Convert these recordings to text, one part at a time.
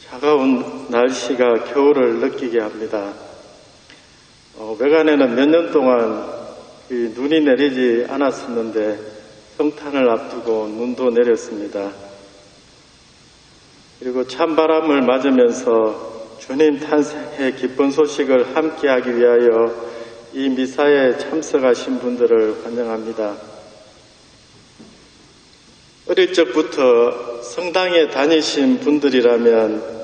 차가운 날씨가 겨울을 느끼게 합니다. 외관에는 몇 년 동안 눈이 내리지 않았었는데 성탄을 앞두고 눈도 내렸습니다. 그리고 찬바람을 맞으면서 주님 탄생의 기쁜 소식을 함께하기 위하여 이 미사에 참석하신 분들을 환영합니다. 어릴 적부터 성당에 다니신 분들이라면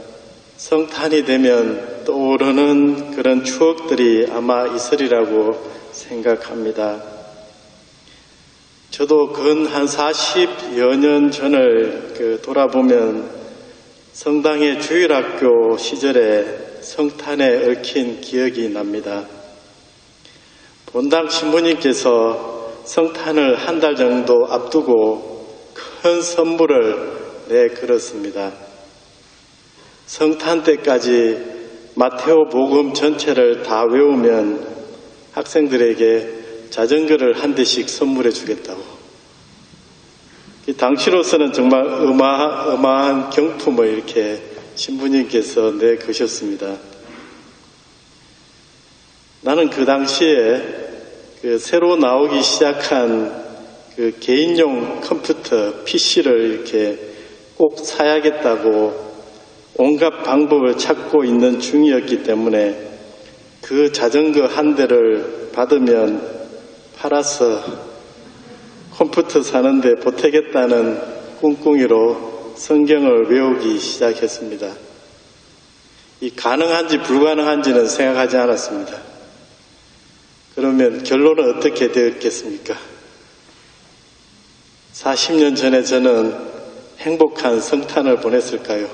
성탄이 되면 떠오르는 그런 추억들이 아마 있으리라고 생각합니다. 저도 근 한 40여 년 전을 돌아보면 성당의 주일학교 시절에 성탄에 얽힌 기억이 납니다. 본당 신부님께서 성탄을 한 달 정도 앞두고 큰 선물을 내걸었습니다. 성탄 때까지 마테오 복음 전체를 다 외우면 학생들에게 자전거를 한 대씩 선물해 주겠다고. 당시로서는 정말 어마어마한 경품을 이렇게 신부님께서 내거셨습니다. 나는 그 당시에 새로 나오기 시작한 개인용 컴퓨터 PC를 이렇게 꼭 사야겠다고 온갖 방법을 찾고 있는 중이었기 때문에 그 자전거 한 대를 받으면 팔아서 컴퓨터 사는데 보태겠다는 꿍꿍이로 성경을 외우기 시작했습니다. 이 가능한지 불가능한지는 생각하지 않았습니다. 그러면 결론은 어떻게 되었겠습니까? 40년 전에 저는 행복한 성탄을 보냈을까요?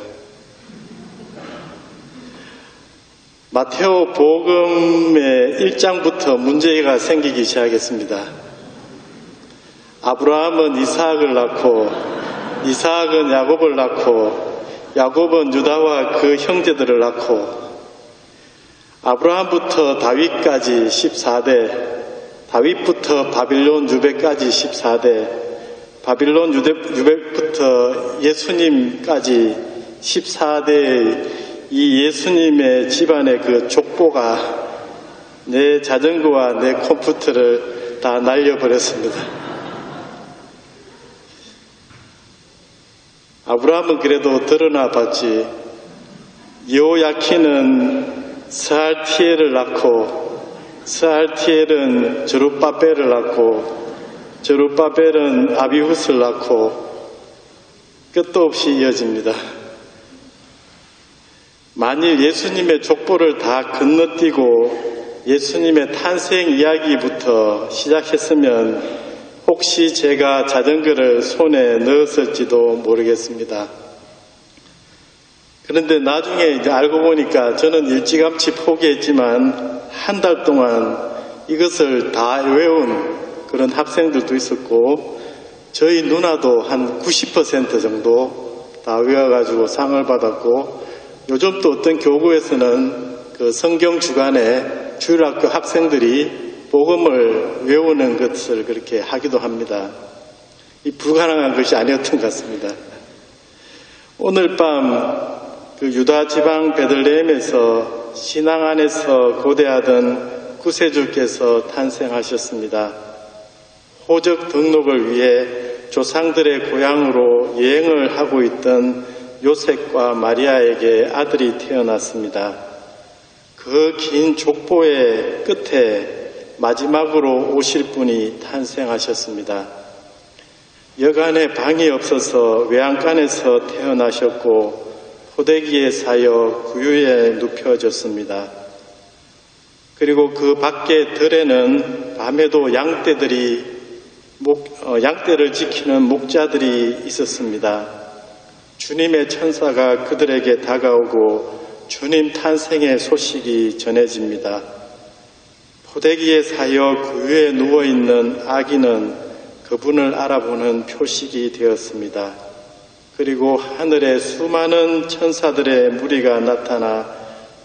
마테오 복음의 1장부터 문제가 생기기 시작했습니다. 아브라함은 이삭을 낳고 이삭은 야곱을 낳고 야곱은 유다와 그 형제들을 낳고 아브라함부터 다윗까지 14대, 다윗부터 바빌론 유배까지 14대, 바빌론 유배부터 예수님까지 14대의 이 예수님의 집안의 그 족보가 내 자전거와 내 컴퓨터를 다 날려버렸습니다. 아브라함은 그래도 드러나 봤지. 여호야킨은 스알티엘을 낳고 스알티엘은 저룹바벨을 낳고 저룹바벨은 아비훗을 낳고 끝도 없이 이어집니다. 만일 예수님의 족보를 다 건너뛰고 예수님의 탄생 이야기부터 시작했으면 혹시 제가 자전거를 손에 넣었을지도 모르겠습니다. 그런데 나중에 이제 알고 보니까 저는 일찌감치 포기했지만 한 달 동안 이것을 다 외운 그런 학생들도 있었고 저희 누나도 한 90% 정도 다 외워가지고 상을 받았고 요즘 또 어떤 교구에서는 그 성경 주간에 주일학교 학생들이 복음을 외우는 것을 그렇게 하기도 합니다. 이 불가능한 것이 아니었던 것 같습니다. 오늘 밤 그 유다 지방 베들레헴에서 신앙 안에서 고대하던 구세주께서 탄생하셨습니다. 호적 등록을 위해 조상들의 고향으로 여행을 하고 있던 요셉과 마리아에게 아들이 태어났습니다. 그 긴 족보의 끝에 마지막으로 오실 분이 탄생하셨습니다. 여간에 방이 없어서 외양간에서 태어나셨고 포대기에 사여 구유에 눕혀졌습니다. 그리고 그 밖에 들에는 밤에도 양떼를 지키는 목자들이 있었습니다. 주님의 천사가 그들에게 다가오고 주님 탄생의 소식이 전해집니다. 포대기에 사여 구유에 누워있는 아기는 그분을 알아보는 표식이 되었습니다. 그리고 하늘에 수많은 천사들의 무리가 나타나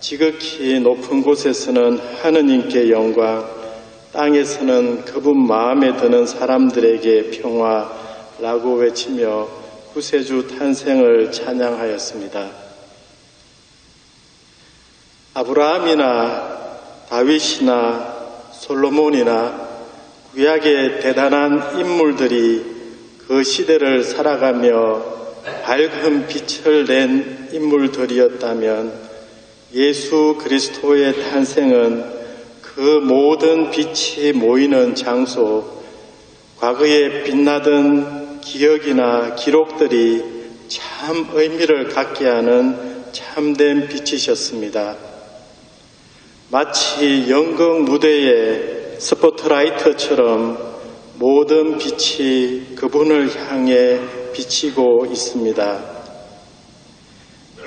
지극히 높은 곳에서는 하느님께 영광, 땅에서는 그분 마음에 드는 사람들에게 평화라고 외치며 구세주 탄생을 찬양하였습니다. 아브라함이나 다윗이나 솔로몬이나 구약의 대단한 인물들이 그 시대를 살아가며 밝은 빛을 낸 인물들이었다면 예수 그리스도의 탄생은 그 모든 빛이 모이는 장소, 과거에 빛나던 기억이나 기록들이 참 의미를 갖게 하는 참된 빛이셨습니다. 마치 연극 무대의 스포트라이트처럼 모든 빛이 그분을 향해 비치고 있습니다.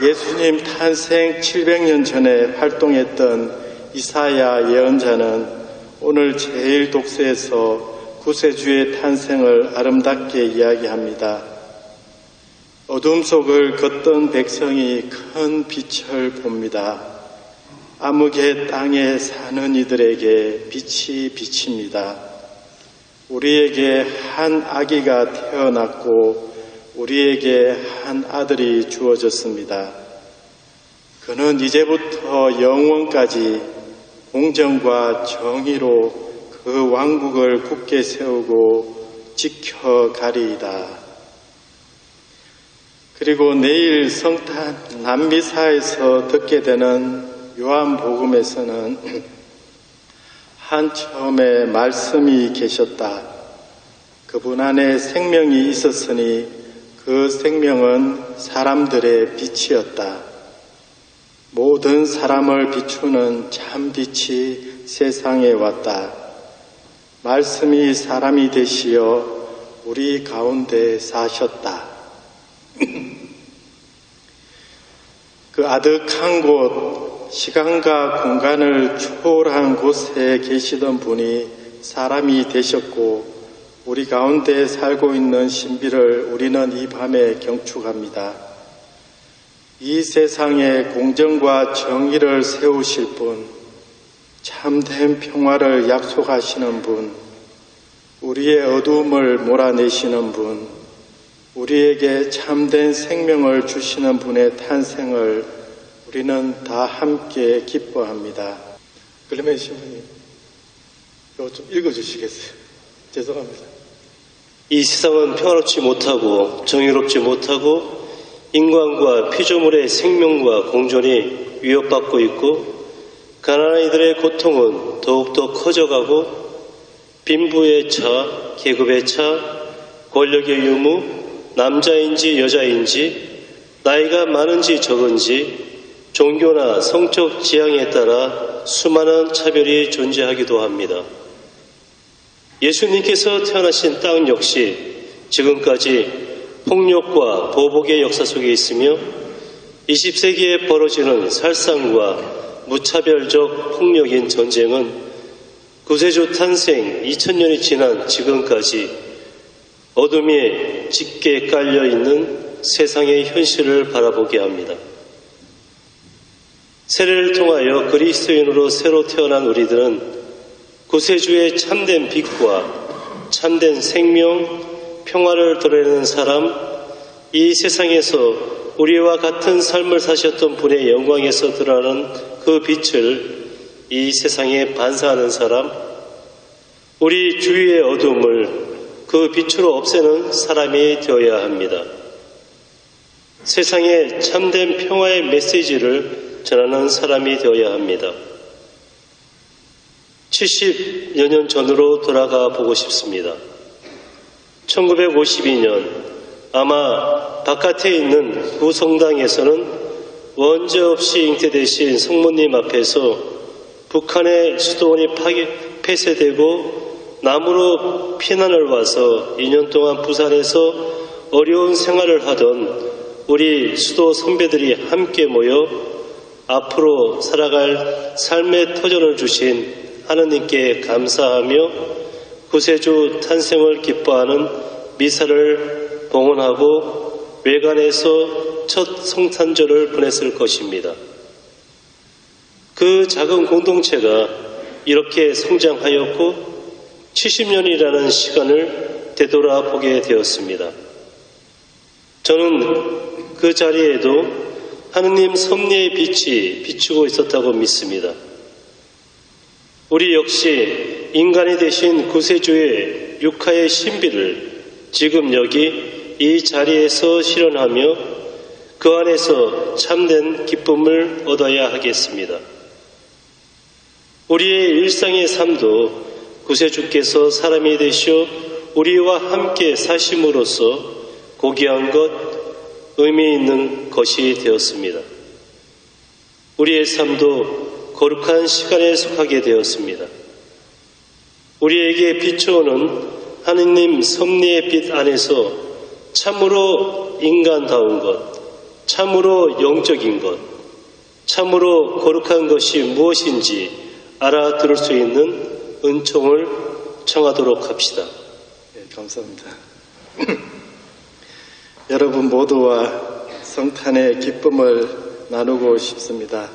예수님 탄생 700년 전에 활동했던 이사야 예언자는 오늘 제1독서에서 구세주의 탄생을 아름답게 이야기합니다. 어둠 속을 걷던 백성이 큰 빛을 봅니다. 암흑의 땅에 사는 이들에게 빛이 비칩니다. 우리에게 한 아기가 태어났고 우리에게 한 아들이 주어졌습니다. 그는 이제부터 영원까지 공정과 정의로 그 왕국을 굳게 세우고 지켜가리이다. 그리고 내일 성탄 남미사에서 듣게 되는 요한복음에서는 한 처음에 말씀이 계셨다. 그분 안에 생명이 있었으니 그 생명은 사람들의 빛이었다. 모든 사람을 비추는 참 빛이 세상에 왔다. 말씀이 사람이 되시어 우리 가운데 사셨다. 그 아득한 곳, 시간과 공간을 초월한 곳에 계시던 분이 사람이 되셨고 우리 가운데 살고 있는 신비를 우리는 이 밤에 경축합니다. 이 세상에 공정과 정의를 세우실 분, 참된 평화를 약속하시는 분, 우리의 어두움을 몰아내시는 분, 우리에게 참된 생명을 주시는 분의 탄생을 우리는 다 함께 기뻐합니다. 그러면 신부님, 이거 좀 읽어주시겠어요? 죄송합니다. 이 세상은 평화롭지 못하고 정의롭지 못하고 인간과 피조물의 생명과 공존이 위협받고 있고 가난한 이들의 고통은 더욱더 커져가고 빈부의 차, 계급의 차, 권력의 유무, 남자인지 여자인지 나이가 많은지 적은지 종교나 성적 지향에 따라 수많은 차별이 존재하기도 합니다. 예수님께서 태어나신 땅 역시 지금까지 폭력과 보복의 역사 속에 있으며 20세기에 벌어지는 살상과 무차별적 폭력인 전쟁은 구세주 탄생 2000년이 지난 지금까지 어둠에 짙게 깔려있는 세상의 현실을 바라보게 합니다. 세례를 통하여 그리스도인으로 새로 태어난 우리들은 구세주의 참된 빛과 참된 생명, 평화를 드러내는 사람, 이 세상에서 우리와 같은 삶을 사셨던 분의 영광에서 드러나는 그 빛을 이 세상에 반사하는 사람, 우리 주위의 어둠을 그 빛으로 없애는 사람이 되어야 합니다. 세상에 참된 평화의 메시지를 전하는 사람이 되어야 합니다. 70여 년 전으로 돌아가 보고 싶습니다. 1952년 아마 바깥에 있는 구성당에서는 원죄 없이 잉태되신 성모님 앞에서 북한의 수도원이 폐쇄되고 남으로 피난을 와서 2년 동안 부산에서 어려운 생활을 하던 우리 수도 선배들이 함께 모여 앞으로 살아갈 삶의 터전을 주신 하느님께 감사하며 구세주 탄생을 기뻐하는 미사를 봉헌하고 외관에서 첫 성탄절을 보냈을 것입니다. 그 작은 공동체가 이렇게 성장하였고 70년이라는 시간을 되돌아보게 되었습니다. 저는 그 자리에도 하느님 섭리의 빛이 비추고 있었다고 믿습니다. 우리 역시 인간이 되신 구세주의 육하의 신비를 지금 여기 이 자리에서 실현하며 그 안에서 참된 기쁨을 얻어야 하겠습니다. 우리의 일상의 삶도 구세주께서 사람이 되시어 우리와 함께 사심으로써 고귀한 것, 의미 있는 것이 되었습니다. 우리의 삶도 거룩한 시간에 속하게 되었습니다. 우리에게 비추오는 하느님 섭리의 빛 안에서 참으로 인간다운 것, 참으로 영적인 것, 참으로 거룩한 것이 무엇인지 알아들을 수 있는 은총을 청하도록 합시다. 네, 감사합니다. 여러분 모두와 성탄의 기쁨을 나누고 싶습니다.